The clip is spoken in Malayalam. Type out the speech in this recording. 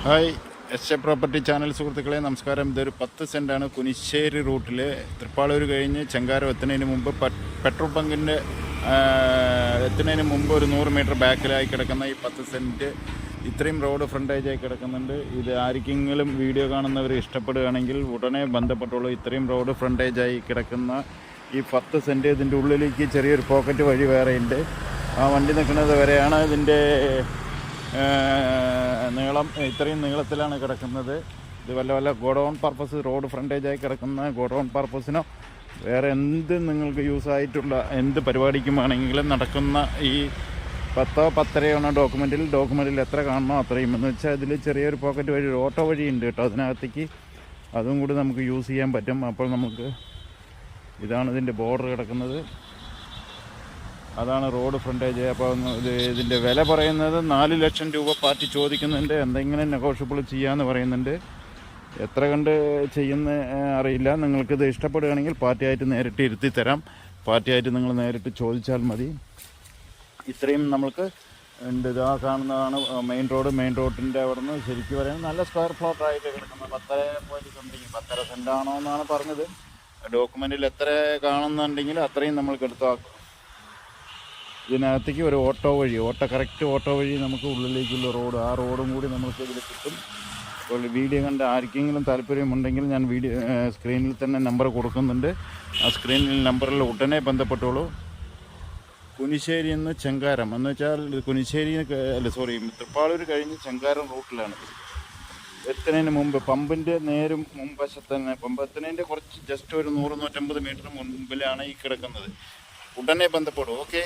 Hi S A property channel സുഹൃത്തുക്കളെ നമസ്കാരം. ഇതൊരു 10 സെൻറ്റാണ് കുനിശ്ശേരി റൂട്ടിൽ തൃപ്പാളൂർ കഴിഞ്ഞ് ചെങ്കാരം എത്തുന്നതിന് മുമ്പ് പെട്രോൾ പങ്കിൻ്റെ എത്തുന്നതിന് മുമ്പ് ഒരു 100 മീറ്റർ ബാക്കിലായി കിടക്കുന്ന ഈ 10 സെൻറ്റ് ഇത്രയും റോഡ് ഫ്രണ്ടേജായി കിടക്കുന്നുണ്ട്. ഇത് ആർക്കെങ്കിലും വീഡിയോ കാണുന്നവർ ഇഷ്ടപ്പെടുകയാണെങ്കിൽ ഉടനെ ബന്ധപ്പെട്ടുള്ളൂ. ഇത്രയും റോഡ് ഫ്രണ്ടേജായി കിടക്കുന്ന ഈ 10 സെൻറ്റ് ഇതിൻ്റെ ഉള്ളിലേക്ക് ചെറിയൊരു പോക്കറ്റ് വഴി വേറെയുണ്ട്. ആ വണ്ടി നിൽക്കുന്നത് വരെയാണ് ഇതിൻ്റെ നീളം. ഇത്രയും നീളത്തിലാണ് കിടക്കുന്നത്. ഇത് വല്ല ഗോഡൗൺ പർപ്പസ്, റോഡ് ഫ്രണ്ടേജായി കിടക്കുന്ന ഗോഡൗൺ പർപ്പസിനോ വേറെ എന്ത് നിങ്ങൾക്ക് യൂസ് ആയിട്ടുള്ള എന്ത് പരിപാടിക്കുമാണെങ്കിലും നടക്കുന്ന ഈ 10-10.5 ഡോക്യുമെൻറ്റിൽ എത്ര കാണണോ അത്രയും. എന്ന് വെച്ചാൽ ഇതിൽ ചെറിയൊരു പോക്കറ്റ് വഴി, ഓട്ടോ വഴി ഉണ്ട് കേട്ടോ അതിനകത്തേക്ക്. അതും കൂടി നമുക്ക് യൂസ് ചെയ്യാൻ പറ്റും. അപ്പോൾ നമുക്ക് ഇതാണ് ഇതിൻ്റെ ബോർഡർ കിടക്കുന്നത്. അതാണ് റോഡ് ഫ്രണ്ടേജ്. അപ്പോൾ ഇതിൻ്റെ വില പറയുന്നത് 4 ലക്ഷം രൂപ പാർട്ടി ചോദിക്കുന്നുണ്ട്. എന്തെങ്കിലും നെഗോഷ്യബിൾ ചെയ്യാമെന്ന് പറയുന്നുണ്ട്. എത്ര കണ്ട് ചെയ്യുന്ന അറിയില്ല. നിങ്ങൾക്കിത് ഇഷ്ടപ്പെടുകയാണെങ്കിൽ പാർട്ടിയായിട്ട് നേരിട്ട് ഇരുത്തി തരാം. പാർട്ടിയായിട്ട് നിങ്ങൾ നേരിട്ട് ചോദിച്ചാൽ മതി. ഇത്രയും നമ്മൾക്ക് ഉണ്ട്. ഇതാ കാണുന്നതാണ് മെയിൻ റോഡ്. മെയിൻ റോഡിൻ്റെ അവിടെ നിന്ന് ശരിക്കും പറയുന്നത് നല്ല സ്ക്വയർ ഫ്ലോട്ടായിട്ട് കിടക്കുന്നത് 10.10 സെൻറ്റാണോ എന്നാണ് പറഞ്ഞത്. ഡോക്യുമെൻറ്റിൽ എത്ര കാണുന്നുണ്ടെങ്കിൽ അത്രയും നമ്മൾക്ക് എടുത്താക്കും. ഇതിനകത്തേക്ക് ഒരു കറക്റ്റ് ഓട്ടോ വഴി നമുക്ക് ഉള്ളിലേക്കുള്ള റോഡ്, ആ റോഡും കൂടി നമുക്ക് ഇതിൽ കിട്ടും. അപ്പോൾ വീഡിയോ കണ്ട് ആർക്കെങ്കിലും താല്പര്യമുണ്ടെങ്കിൽ ഞാൻ സ്ക്രീനിൽ തന്നെ നമ്പർ കൊടുക്കുന്നുണ്ട്. ആ നമ്പറിൽ ഉടനെ ബന്ധപ്പെട്ടോളൂ. കുനിശ്ശേരി നിന്ന് ചെങ്കാരം എന്ന് വെച്ചാൽ തൃപ്പാളൂർ കഴിഞ്ഞ് ചെങ്കാരം റൂട്ടിലാണ്. എത്തുന്നതിന് മുമ്പ് പമ്പിൻ്റെ നേരും മുൻവശത്ത് തന്നെ, പമ്പ് എത്തുന്നതിൻ്റെ കുറച്ച് ജസ്റ്റ് ഒരു 100-150 മീറ്റർ മുൻപിലാണ് ഈ കിടക്കുന്നത്. ഉടനെ ബന്ധപ്പെടും. ഓക്കെ.